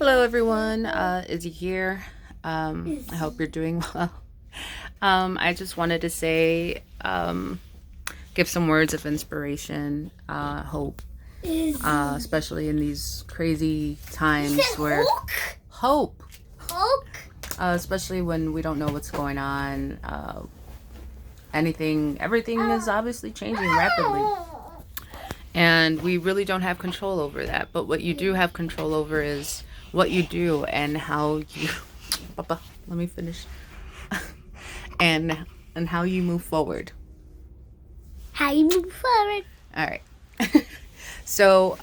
Hello, everyone. Izzy here. I hope you're doing well. I just wanted to say, give some words of inspiration, hope, especially in these crazy times where hope, especially when we don't know what's going on. Everything is obviously changing rapidly. And we really don't have control over that. But what you do have control over is what you do and how you Papa, let me finish. And how you move forward. How you move forward. All right. So,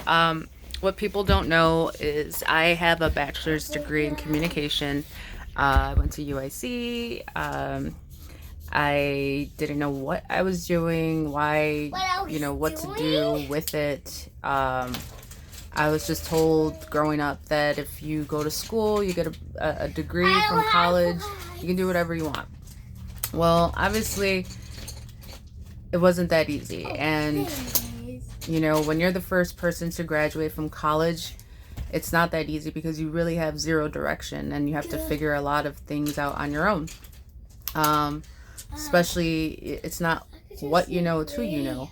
what people don't know is I have a bachelor's degree in communication. I went to UIC. I didn't know what I was doing, why, what to do with it. I was just told growing up that if you go to school, you get a degree from college, you can do whatever you want. Well, obviously, it wasn't that easy. And, when you're the first person to graduate from college, it's not that easy because you really have zero direction and you have to figure a lot of things out on your own. Especially, it's not what you know, it's who you know.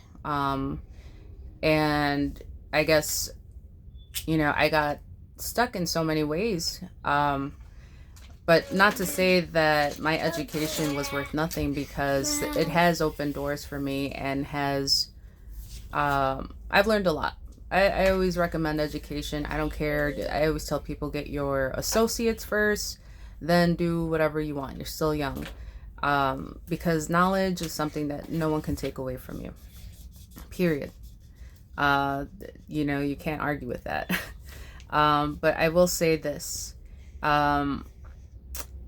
And I guess, I got stuck in so many ways. But not to say that my education was worth nothing, because it has opened doors for me and I've learned a lot. I always recommend education. I don't care. I always tell people, get your associates first, then do whatever you want. You're still young. Because knowledge is something that no one can take away from you. Period. You can't argue with that. But I will say this.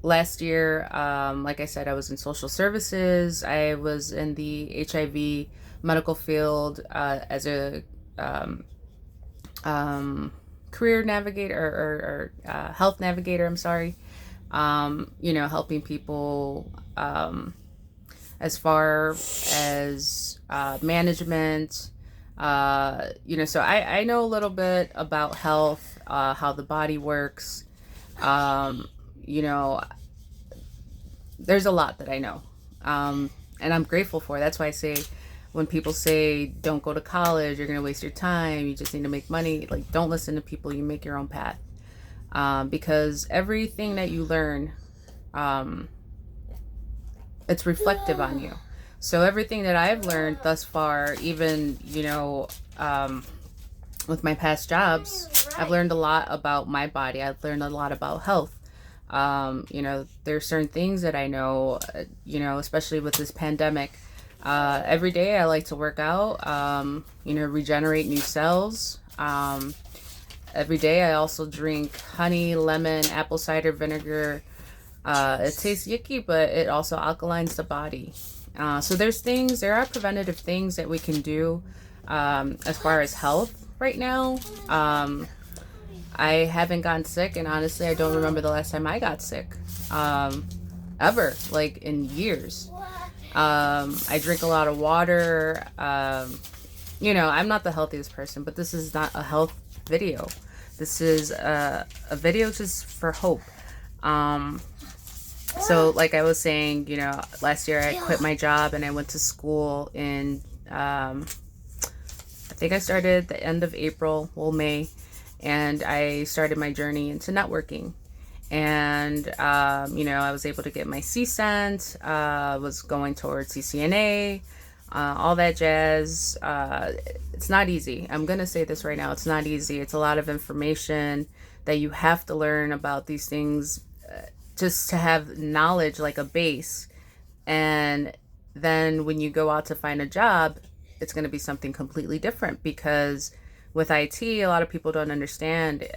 Last year, like I said, I was in social services. I was in the HIV medical field as a career navigator or health navigator. I'm sorry. Helping people as far as management. So I know a little bit about health, how the body works. There's a lot that I know. And I'm grateful for it. That's why I say, when people say, don't go to college, you're going to waste your time, you just need to make money, like, don't listen to people, you make your own path. Because everything that you learn, it's reflective on you. So everything that I've learned thus far, even, with my past jobs, I've learned a lot about my body. I've learned a lot about health. There's certain things that I know, especially with this pandemic. Every day I like to work out, regenerate new cells. Every day I also drink honey, lemon, apple cider vinegar. It tastes yucky, but it also alkalines the body. So there are preventative things that we can do as far as health right now. I haven't gotten sick, and honestly, I don't remember the last time I got sick, ever, like in years. I drink a lot of water. I'm not the healthiest person, but this is not a health video. This is a video just for hope. So like I was saying, last year I quit my job and I went to school in, I think I started the end of April, May, and I started my journey into networking. And, I was able to get my CCENT, was going towards CCNA, all that jazz. It's not easy. I'm going to say this right now. It's not easy. It's a lot of information that you have to learn about these things, just to have knowledge, like a base. And then when you go out to find a job, it's going to be something completely different, because with IT, a lot of people don't understand.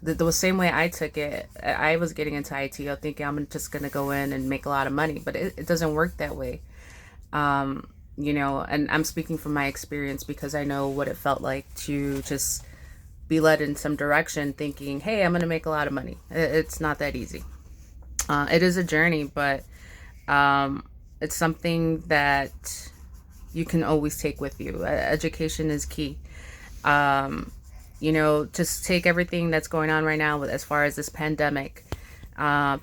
The same way I took it, I was getting into IT, I thinking I'm just going to go in and make a lot of money, but it doesn't work that way. And I'm speaking from my experience, because I know what it felt like to just be led in some direction thinking, hey, I'm going to make a lot of money. It's not that easy. It is a journey, but it's something that you can always take with you. Education is key. just take everything that's going on right now with as far as this pandemic.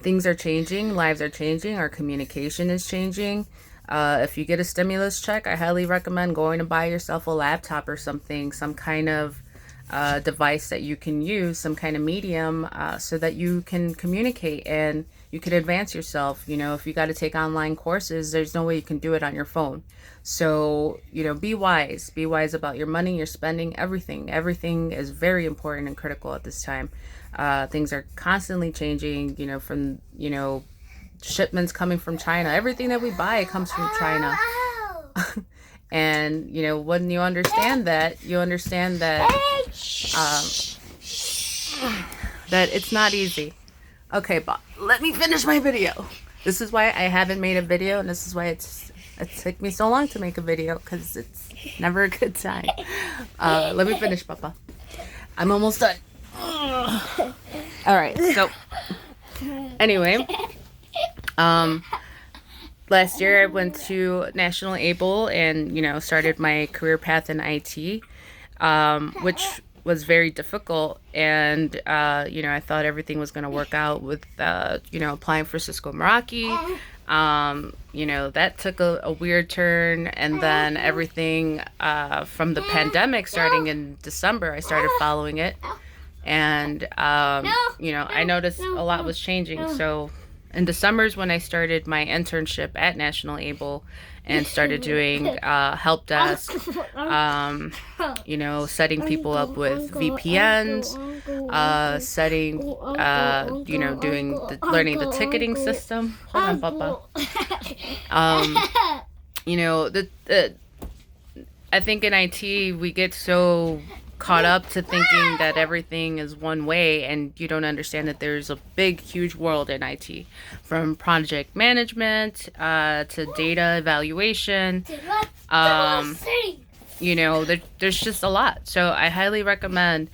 Things are changing, lives are changing, our communication is changing. If you get a stimulus check, I highly recommend going to buy yourself a laptop or something, some kind of device that you can use, some kind of medium, so that you can communicate and you can advance yourself. If you got to take online courses, there's no way you can do it on your phone. So, be wise. Be wise about your money, your spending, everything. Everything is very important and critical at this time. Things are constantly changing, from, shipments coming from China. Everything that we buy comes from China. And, when you understand that, that it's not easy. Okay, Bob, let me finish my video. This is why I haven't made a video, and this is why it took me so long to make a video, because it's never a good time. Let me finish, Papa. I'm almost done. All right, so anyway, last year I went to National Able and, started my career path in IT, which was very difficult. And, I thought everything was going to work out with, applying for Cisco Meraki. That took a weird turn. And then everything from the pandemic starting in December, I started following it. And, I noticed a lot was changing. So in December is when I started my internship at National Able and started doing help desk, setting people up with VPNs, setting, learning the ticketing system. Hold on, Papa. I think in IT we get so caught up to thinking that everything is one way, and you don't understand that there's a big, huge world in IT, from project management to data evaluation. There's just a lot. So I highly recommend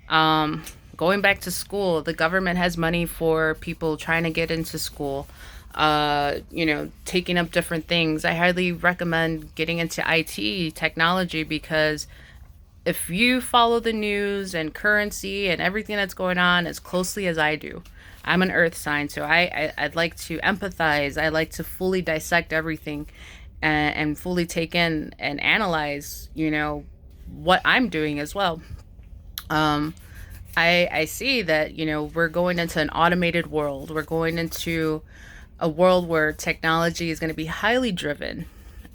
going back to school. The government has money for people trying to get into school, taking up different things. I highly recommend getting into IT technology, because if you follow the news and currency and everything that's going on as closely as I do, I'm an earth sign, so I'd like to empathize. I like to fully dissect everything and fully take in and analyze, what I'm doing as well. I see that, we're going into an automated world. We're going into a world where technology is going to be highly driven.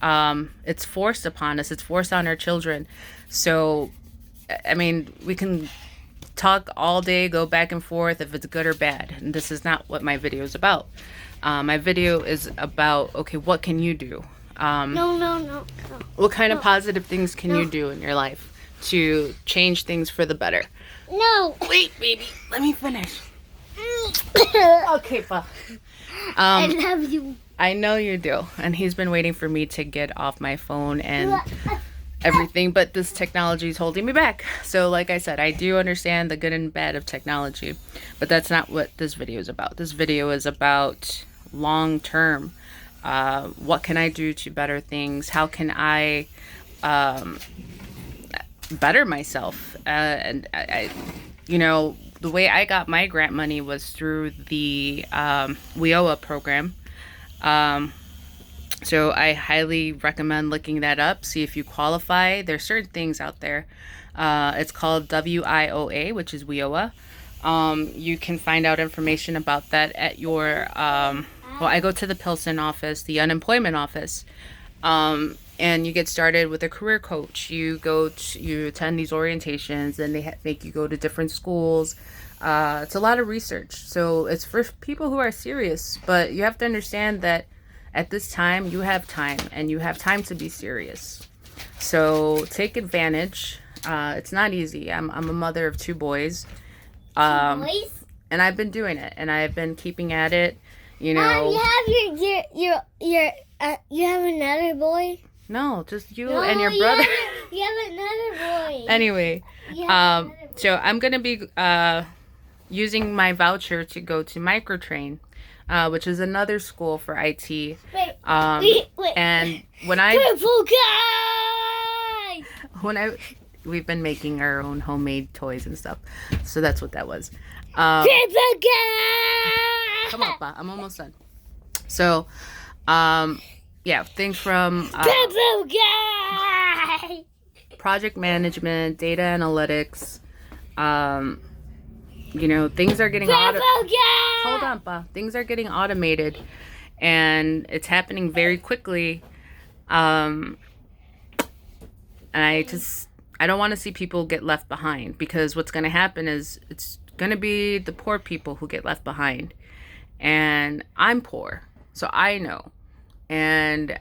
It's forced upon us. It's forced on our children. So, we can talk all day, go back and forth if it's good or bad. And this is not what my video is about. My video is about, okay, what can you do? No. What kind of positive things can you do in your life to change things for the better? No. Wait, baby. Let me finish. Okay, Pa. I love you. I know you do. And he's been waiting for me to get off my phone and everything, but this technology is holding me back. So like I said, I do understand the good and bad of technology, but that's not what this video is about. This video is about long term. What can I do to better things? How can I better myself? And I the way I got my grant money was through the WIOA program. So I highly recommend looking that up. See if you qualify. There's certain things out there. It's called WIOA, which is WIOA. You can find out information about that at your, I go to the Pilsen office, the unemployment office. And you get started with a career coach. You attend these orientations, and they make you go to different schools. It's a lot of research. So it's for people who are serious, but you have to understand that at this time, you have time, and you have time to be serious. So take advantage. It's not easy. I'm a mother of two boys. Boys? And I've been doing it, and I've been keeping at it. You have you have another boy? No, just you and your brother. You have another boy. Anyway, so I'm gonna be using my voucher to go to Microtrain, which is another school for IT. Wait. And when I Purple guy. we've been making our own homemade toys and stuff. So that's what that was. Peppa Come on, Pa. I'm almost done. So, yeah, things from project management, data analytics. You know, things are getting Hold on, Pa. Things are getting automated, and it's happening very quickly. And I don't want to see people get left behind, because what's going to happen is it's going to be the poor people who get left behind. And I'm poor, so I know. And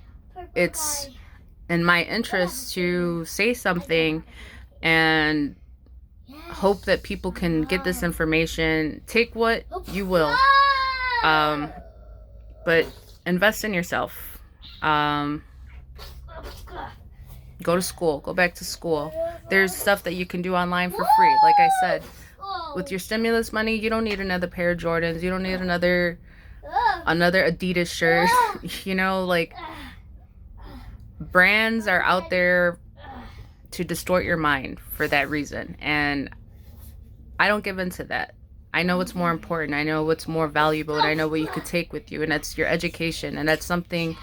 it's in my interest to say something and hope that people can get this information. Take what you will, but invest in yourself. Go to school. Go back to school. There's stuff that you can do online for free. Like I said, with your stimulus money, you don't need another pair of Jordans. You don't need another Adidas shirt. You know, like, brands are out there to distort your mind for that reason. And I don't give into that. I know what's more important. I know what's more valuable, and I know what you could take with you, and that's your education. And that's something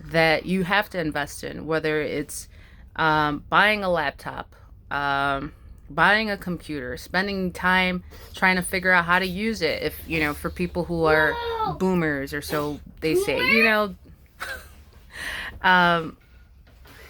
that you have to invest in, whether it's buying a laptop, buying a computer, spending time trying to figure out how to use it. If, you know, for people who are boomers, or so they say, you know,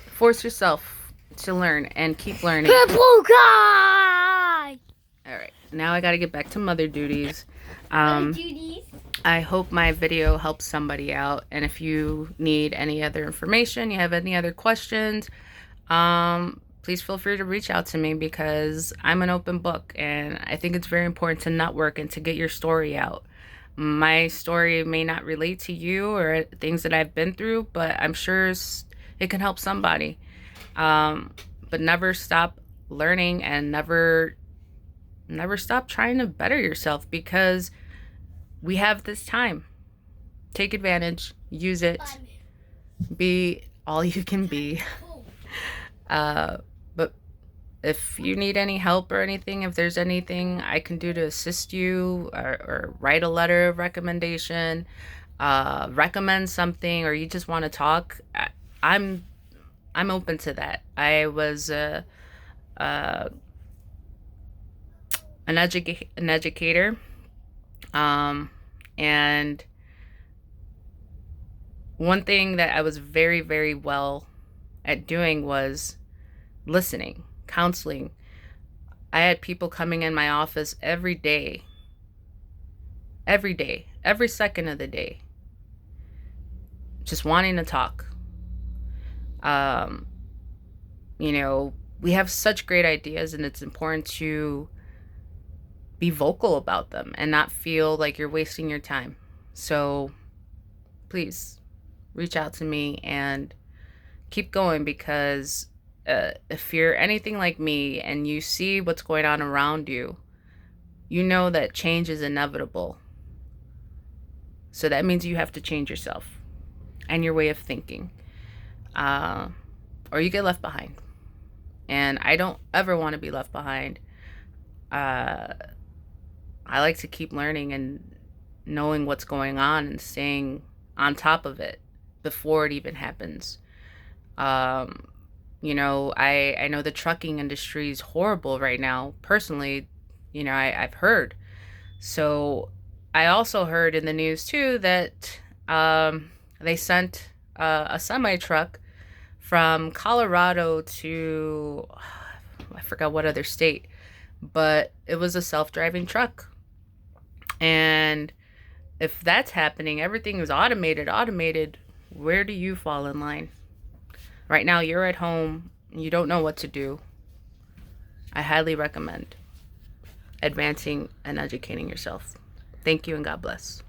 force yourself to learn and keep learning. Purple guy. All right, now I got to get back to mother duties. Duties. I hope my video helps somebody out. And if you need any other information, you have any other questions, please feel free to reach out to me, because I'm an open book, and I think it's very important to network and to get your story out. My story may not relate to you or things that I've been through, but I'm sure it can help somebody. But never stop learning, and never stop trying to better yourself, because we have this time. Take advantage, use it, be all you can be. But if you need any help or anything, if there's anything I can do to assist you, or write a letter of recommendation, recommend something, or you just want to talk, I'm open to that. I was an educator, and one thing that I was very, very well at doing was listening, counseling. I had people coming in my office every day, every second of the day, just wanting to talk. You know, we have such great ideas, and it's important to be vocal about them and not feel like you're wasting your time. So please reach out to me and keep going, because if you're anything like me and you see what's going on around you, you know that change is inevitable. So that means you have to change yourself and your way of thinking, or you get left behind. And I don't ever want to be left behind. I like to keep learning and knowing what's going on and staying on top of it before it even happens. You know, I know the trucking industry is horrible right now. Personally, you know, I've heard. So I also heard in the news too that they sent a semi truck from Colorado to, I forgot what other state, but it was a self-driving truck. And if that's happening, everything is automated, where do you fall in line? Right now, you're at home, you don't know what to do. I highly recommend advancing and educating yourself. Thank you, and God bless.